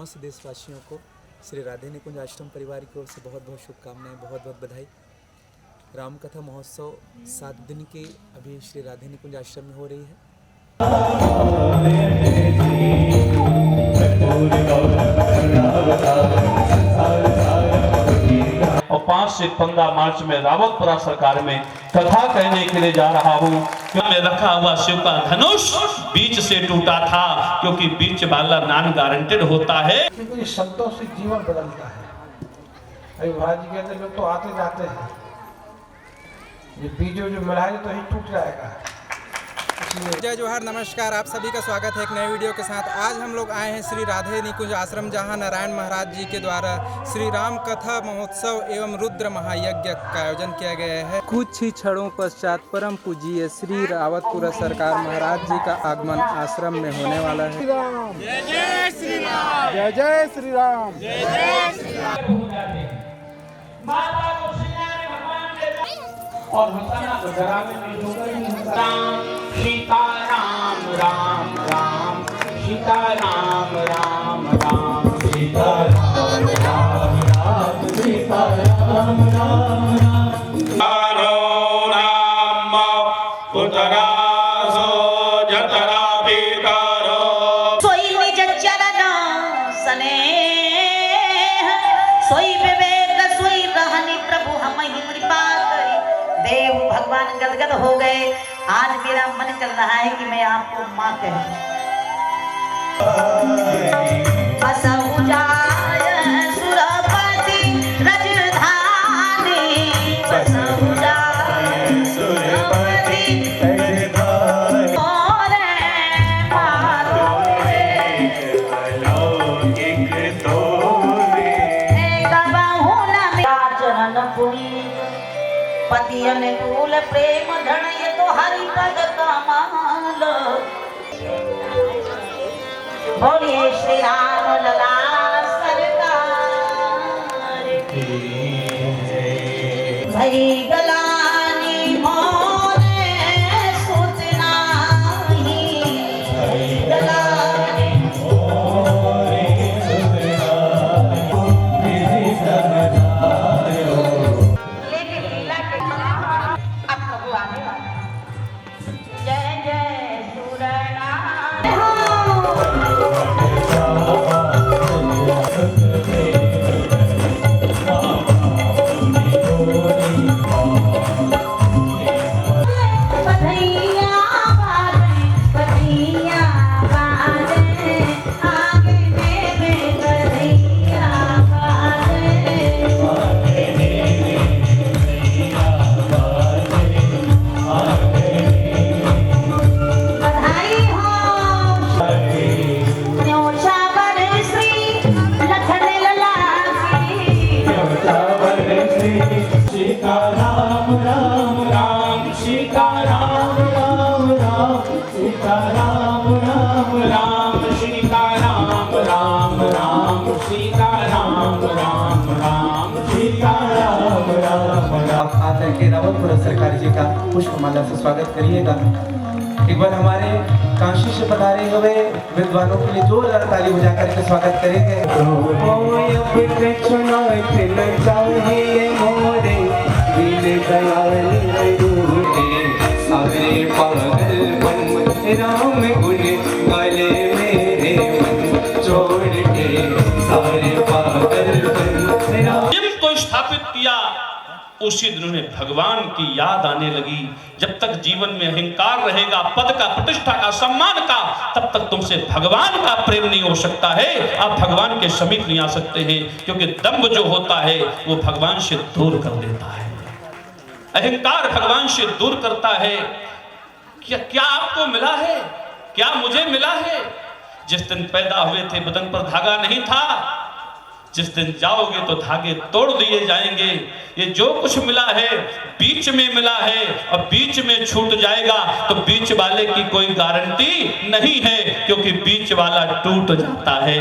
समस्त देशवासियों को श्री राधे निकुंज आश्रम परिवार की ओर से बहुत बहुत शुभकामनाएं, बहुत बहुत बधाई। रामकथा महोत्सव 7 दिन की अभी श्री राधे निकुंज आश्रम में हो रही है। और 5 से 15 मार्च में रावतपुरा सरकार में कथा कहने के लिए जा रहा हूँ। में रखा हुआ शिव का धनुष बीच से टूटा था, क्योंकि बीच वाला नॉन गारंटेड होता है। क्योंकि शब्दों से जीवन बदलता है। अभी महाराज जी कहते लोग तो आते जाते हैं, ये बीजों जो मिला है तो ही टूट जाएगा। जय जोहार, नमस्कार, आप सभी का स्वागत है एक नए वीडियो के साथ। आज हम लोग आए हैं श्री राधे निकुंज आश्रम, जहां नारायण महाराज जी के द्वारा श्री राम कथा महोत्सव एवं रुद्र महायज्ञ का आयोजन किया गया है। कुछ ही क्षणों पश्चात परम पूज्य श्री रावतपुरा सरकार महाराज जी का आगमन आश्रम में होने वाला है। जय जय श्री राम, जय जय श्री राम, जय जय श्री राम। और हंसाना तो डरावे में राम सीता राम राम राम सीता राम राम राम सीता राम राम राम सीता राम राम राम पुतरा सो जतरा पितारो सोई निज चरण स्नेह सोई विवेक सोई रहनी प्रभु हमहि कृपा करी। देव भगवान गदगद हो गए। आज मेरा मन कर रहा है कि मैं आपको माँ कहूं। बसहु जाय सुरपति रजधानी, बसहु जाय सुरपति रजधानी। मोरे मातोरे अलौकिक तोरे गबहु न मेरा चरण पुनी पति अनुकूल प्रेम धन ये तो हरि पद कमाल। बोलिए श्री राम लला सरकार की भई गलानी मोरे सूचना ही भई गलानी मोरे सूचना विधि समझायो। लेकिन लीला के अब प्रभु आने वाला। जय जय सुरनाम। सीता राम राम राम सीता राम राम राम सीता राम राम राम सीता राम राम राम सीता राम राम राम सीता राम राम राम। आकर के रावतपुरा सरकार जी का पुष्पमाला से स्वागत करिएगा। एक बार हमारे काशी से पधारे हुए विद्वानों के लिए जोरदार ताली बजा करके स्वागत करेंगे। सारे पागल मन राम गुण गाले मेरे मन छोड़ के सारे पागल मन राम को स्थापित किया। उसी दिन उन्हें भगवान की याद आने लगी। जब तक जीवन में अहंकार रहेगा, पद का, प्रतिष्ठा का, सम्मान का, तब तक तुमसे भगवान का प्रेम नहीं हो सकता है। आप भगवान के समीप नहीं आ सकते हैं, क्योंकि दंभ जो होता है वो भगवान से दूर कर देता है। अहंकार भगवान से दूर करता है। क्या आपको मिला है? क्या मुझे मिला है? जिस दिन पैदा हुए थे बदन पर धागा नहीं था, जिस दिन जाओगे तो धागे तोड़ दिए जाएंगे। ये जो कुछ मिला है बीच में मिला है और बीच में छूट जाएगा तो बीच वाले की कोई गारंटी नहीं है, क्योंकि बीच वाला टूट जाता है।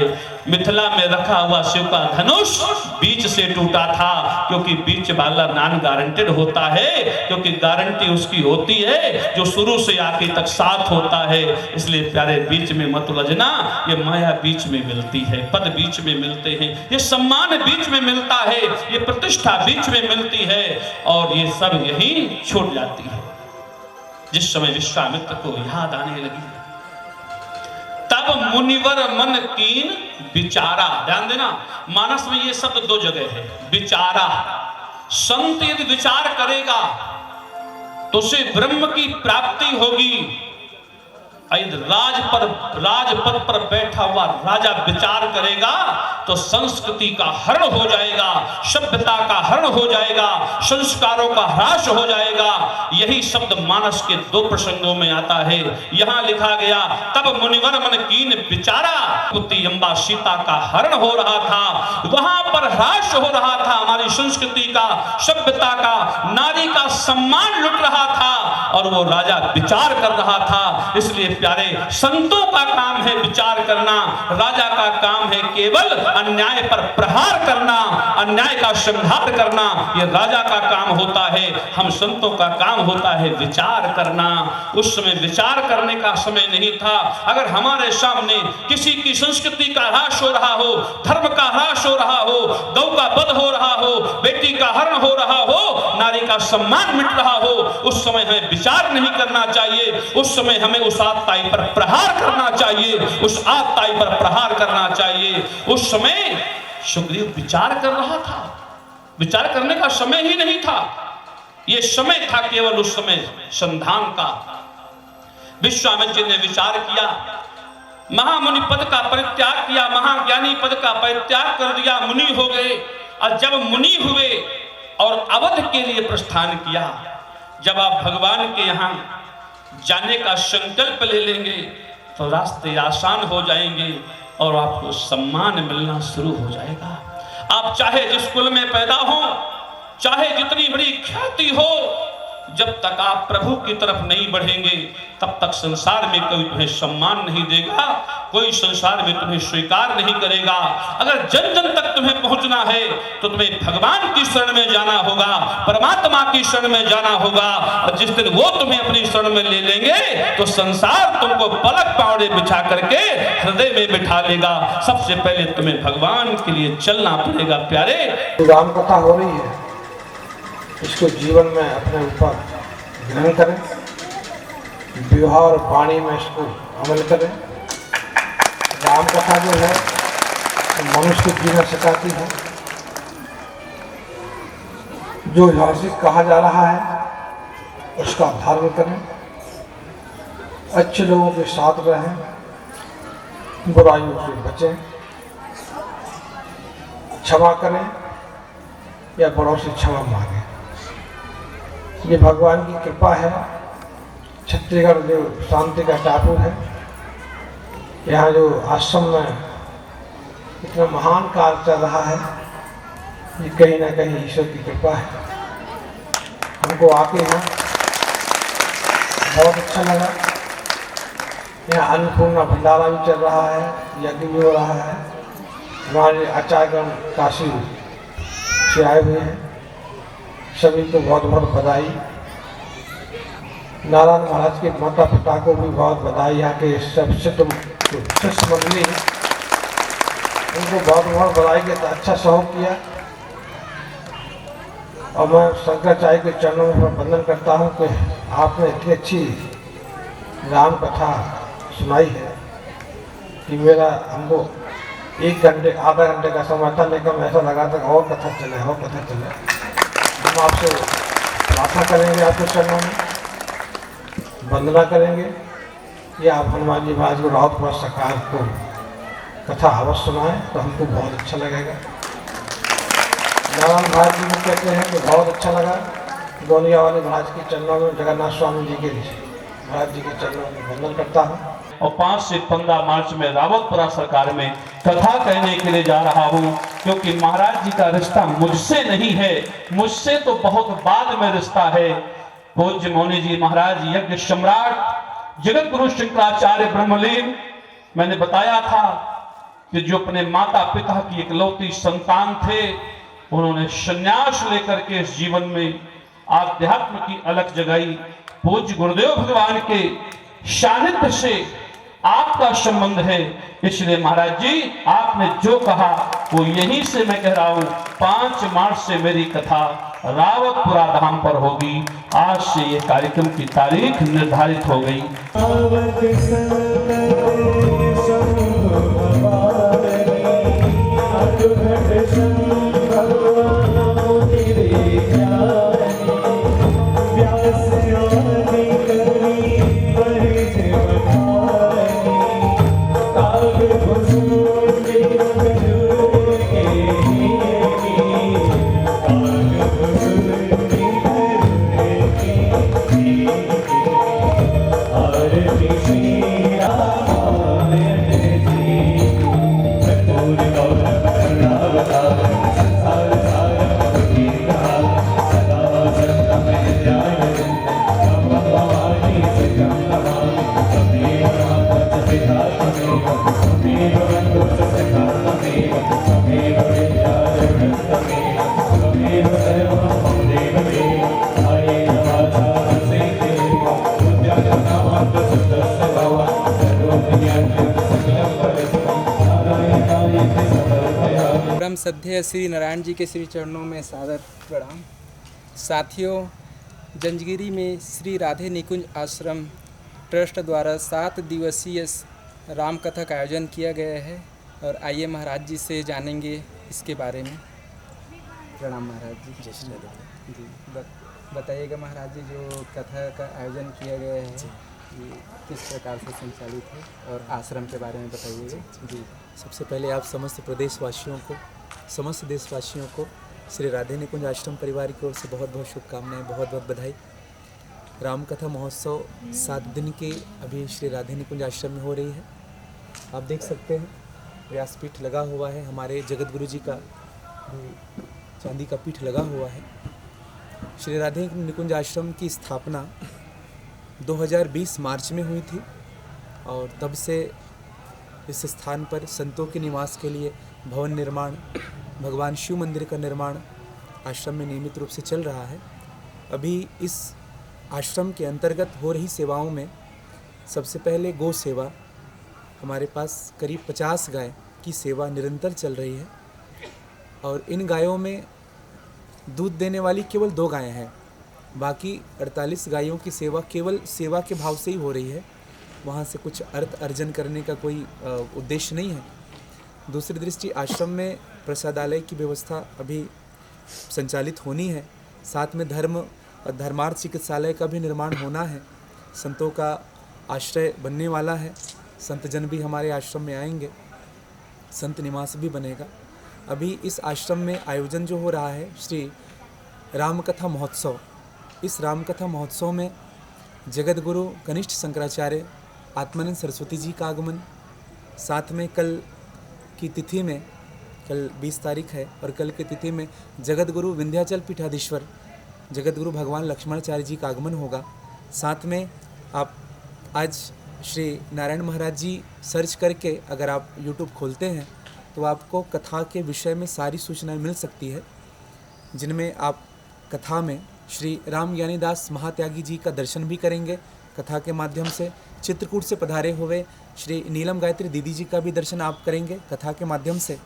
मिथिला में रखा हुआ शिव का धनुष बीच से टूटा था, क्योंकि बीच वाला नॉन गारंटेड होता है, क्योंकि गारंटी उसकी होती है जो शुरू से आखिर तक साथ होता है। इसलिए प्यारे बीच में मत उलझना। ये माया बीच में मिलती है, पद बीच में मिलते हैं, ये सम्मान बीच में मिलता है, ये प्रतिष्ठा बीच में मिलती है, और ये सब यही छूट जाती है। जिस समय विश्वामित्र को याद आने लगी तब मुनिवर मन कीन विचारा। ध्यान देना, मानस में ये शब्द दो जगह है, विचारा। संत यदि विचार करेगा तो उसे ब्रह्म की प्राप्ति होगी। राजपद पर बैठा हुआ राजा विचार करेगा तो संस्कृति का हरण हो जाएगा, सभ्यता का हरण हो जाएगा, संस्कारों का ह्रास हो जाएगा। यही शब्द मानस के दो प्रसंगों में आता है। यहाँ लिखा गया तब मुनिवर मन कीन विचारा, पुत्री अम्बा सीता का हरण हो रहा था, वहां पर ह्रास हो रहा था हमारी संस्कृति का, सभ्यता का, नारी का सम्मान लुट रहा था, और वो राजा विचार कर रहा था। इसलिए प्यारे संतों का काम है विचार करना, राजा का काम है केवल अन्याय पर प्रहार करना, अन्याय का संहार करना। ये राजा का काम होता है, हम संतों का काम होता है विचार करना। उस समय विचार करने का समय नहीं था। अगर हमारे सामने किसी की संस्कृति का ह्रास हो रहा हो, धर्म का ह्रास हो रहा हो, गौ का वध हो रहा हो, बेटी का हरण हो रहा हो, नारी का सम्मान मिट रहा हो, उस समय हमें विचार नहीं करना चाहिए। उस समय हमें उस आत्ताई पर प्रहार करना चाहिए, उस आत्ताई पर प्रहार करना चाहिए। उस समय सुग्रीव विचार कर रहा था, विचार करने का समय ही नहीं था। यह समय था केवल उस समय संधान का। विश्वामित्र जी ने विचार किया, महामुनि पद का परित्याग किया, महाज्ञानी पद का परित्याग कर दिया, मुनि हो गए। और जब मुनि हुए और अवध के लिए प्रस्थान किया, जब आप भगवान के यहाँ जाने का संकल्प ले लेंगे तो रास्ते आसान हो जाएंगे और आपको सम्मान मिलना शुरू हो जाएगा। आप चाहे जिस कुल में पैदा हो, चाहे जितनी बड़ी ख्याति हो, जब तक आप प्रभु की तरफ नहीं बढ़ेंगे तब तक संसार में कोई तुम्हें सम्मान नहीं देगा, कोई संसार में तुम्हें स्वीकार नहीं करेगा। अगर जन जन तक तुम्हें पहुंचना है तो तुम्हें भगवान की शरण में जाना होगा, परमात्मा की शरण में जाना होगा। और जिस दिन वो तुम्हें अपनी शरण में ले लेंगे तो संसार तुमको पलक पावड़े बिछा करके हृदय में बिठा लेगा। सबसे पहले तुम्हें भगवान के लिए चलना पड़ेगा। प्यारे, राम कथा हो रही है, इसको जीवन में अपने ऊपर ग्रहण करें, विवाह और वाणी में इसको अमल करें। राम कथा जो है मनुष्य को जीना सिखाती है। जो धार्मिक कहा जा रहा है उसका धारण करें, अच्छे लोगों के साथ रहें, बुराइयों से बचें, क्षमा करें या बड़ों से क्षमा मांगें। ये भगवान की कृपा है। छत्तीसगढ़ जो शांति का टापू है, यहाँ जो आश्रम में इतना महान कार्य चल रहा है, ये कहीं ना कहीं ईश्वर की कृपा है। हमको आके यहाँ बहुत अच्छा लगा। यहाँ अन्नपूर्णा भंडारा भी चल रहा है, यज्ञ भी हो रहा है। हमारे आचार्यगण काशी से आए हुए हैं, सभी को बहुत बहुत बधाई। नारायण महाराज के माता पिता को भी बहुत बधाई। यहाँ के सब शिष्य मंडली उनको बहुत बहुत बधाई के अच्छा सहयोग किया। और मैं शंकराचार्य के चरणों में वंदन करता हूँ कि आपने इतनी अच्छी राम कथा सुनाई है कि मेरा हमको 1 घंटे आधा घंटे का समय था, लेकिन ऐसा लगा था और कथा चले, और कथा चले। हम आपसे प्रार्थना करेंगे, आपके चरणों में वंदना करेंगे कि आप हनुमान जी महाराज को रावतपुरा सरकार को कथा अवश्य सुनाएं तो हमको बहुत अच्छा लगेगा। नारायण महाराज जी को कहते हैं कि बहुत अच्छा लगा गोनिया वाले महाराज के चरणों में, जगन्नाथ स्वामी जी के महाराज जी के चरणों में वंदन करता हूँ। और 5 से 15 मार्च में रावतपुरा सरकार में कथा कहने के लिए जा रहा हूँ, क्योंकि महाराज जी का रिश्ता मुझसे नहीं है, मुझसे तो बहुत बाद में रिश्ता है। पूज्य मौनी जी महाराज यज्ञ सम्राट जगत गुरु शंकराचार्य ब्रह्मलीन, मैंने बताया था कि जो अपने माता पिता की इकलौती संतान थे, उन्होंने संन्यास लेकर के इस जीवन में आध्यात्म की अलख जगाई। पूज्य गुरुदेव भगवान के सानिध्य से आपका संबंध है, इसलिए महाराज जी आपने जो कहा वो यहीं से मैं कह रहा हूं। 5 मार्च से मेरी कथा रावतपुरा धाम पर होगी। आज से ये कार्यक्रम की तारीख निर्धारित हो गई। परम श्रद्धेय श्री नारायण जी के श्री चरणों में सादर प्रणाम। साथियों, जंजगिरी में श्री राधे निकुंज आश्रम ट्रस्ट द्वारा 7 दिवसीय राम कथा का आयोजन किया गया है और आइए महाराज जी से जानेंगे इसके बारे में। प्रणाम महाराज जी। जय श्री राधे। जी, बताइएगा महाराज जी, जो कथा का आयोजन किया गया है ये किस प्रकार से संचालित है और आश्रम के बारे में बताइएगा। जी, सबसे पहले आप समस्त प्रदेशवासियों को, समस्त देशवासियों को श्री राधे निकुंज आश्रम परिवार की ओर से बहुत बहुत शुभकामनाएं, बहुत बहुत बधाई। राम कथा महोत्सव 7 दिन के अभी श्री राधे निकुंज आश्रम में हो रही है। आप देख सकते हैं व्यासपीठ लगा हुआ है, हमारे जगत गुरु जी का भी चांदी का पीठ लगा हुआ है। श्री राधे निकुंज आश्रम की स्थापना 2020 मार्च में हुई थी और तब से इस स्थान पर संतों के निवास के लिए भवन निर्माण, भगवान शिव मंदिर का निर्माण आश्रम में नियमित रूप से चल रहा है। अभी इस आश्रम के अंतर्गत हो रही सेवाओं में सबसे पहले गौ सेवा, हमारे पास करीब 50 गाय की सेवा निरंतर चल रही है और इन गायों में दूध देने वाली केवल 2 गायें हैं। बाकी 48 गायों की सेवा केवल सेवा के भाव से ही हो रही है, वहाँ से कुछ अर्थ अर्जन करने का कोई उद्देश्य नहीं है। दूसरी दृष्टि आश्रम में प्रसादालय की व्यवस्था अभी संचालित होनी है, साथ में धर्मार्थ चिकित्सालय का भी निर्माण होना है। संतों का आश्रय बनने वाला है, संत जन भी हमारे आश्रम में आएंगे, संत निवास भी बनेगा। अभी इस आश्रम में आयोजन जो हो रहा है श्री राम कथा महोत्सव, इस राम कथा महोत्सव में जगत गुरु कनिष्ठ शंकराचार्य आत्मानंद सरस्वती जी का आगमन, साथ में कल की तिथि में, कल 20 तारीख है और कल की तिथि में जगत गुरु विंध्याचल पीठाधीश्वर जगत गुरु भगवान लक्ष्मणाचार्य जी का आगमन होगा। साथ में आप आज श्री नारायण महाराज जी सर्च करके अगर आप YouTube खोलते हैं तो आपको कथा के विषय में सारी सूचनाएं मिल सकती है, जिनमें आप कथा में श्री राम ज्ञानीदास महात्यागी जी का दर्शन भी करेंगे। कथा के माध्यम से चित्रकूट से पधारे हुए श्री नीलम गायत्री दीदी जी का भी दर्शन आप करेंगे कथा के माध्यम से।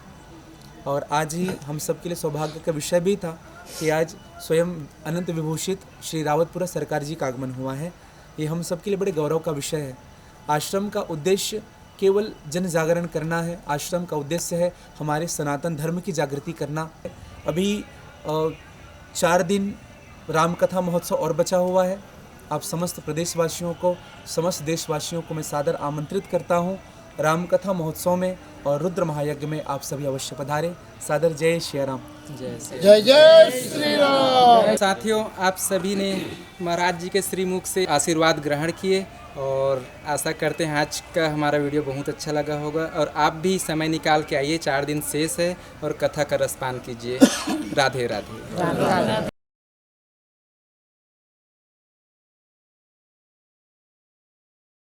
और आज ही हम सब के लिए सौभाग्य का विषय भी था कि आज स्वयं अनंत विभूषित श्री रावतपुरा सरकार जी का आगमन हुआ है। ये हम सब के लिए बड़े गौरव का विषय है। आश्रम का उद्देश्य केवल जन जागरण करना है, आश्रम का उद्देश्य है हमारे सनातन धर्म की जागृति करना। अभी 4 दिन राम कथा महोत्सव और बचा हुआ है। आप समस्त प्रदेशवासियों को, समस्त देशवासियों को मैं सादर आमंत्रित करता हूं। रामकथा महोत्सव में और रुद्र महायज्ञ में आप सभी अवश्य पधारें। सादर जय श्री राम। जय जय श्री राम। साथियों, आप सभी ने महाराज जी के श्रीमुख से आशीर्वाद ग्रहण किए और आशा करते हैं आज का हमारा वीडियो बहुत अच्छा लगा होगा और आप भी समय निकाल के आइए, 4 दिन शेष है और कथा का रसपान कीजिए। राधे राधे।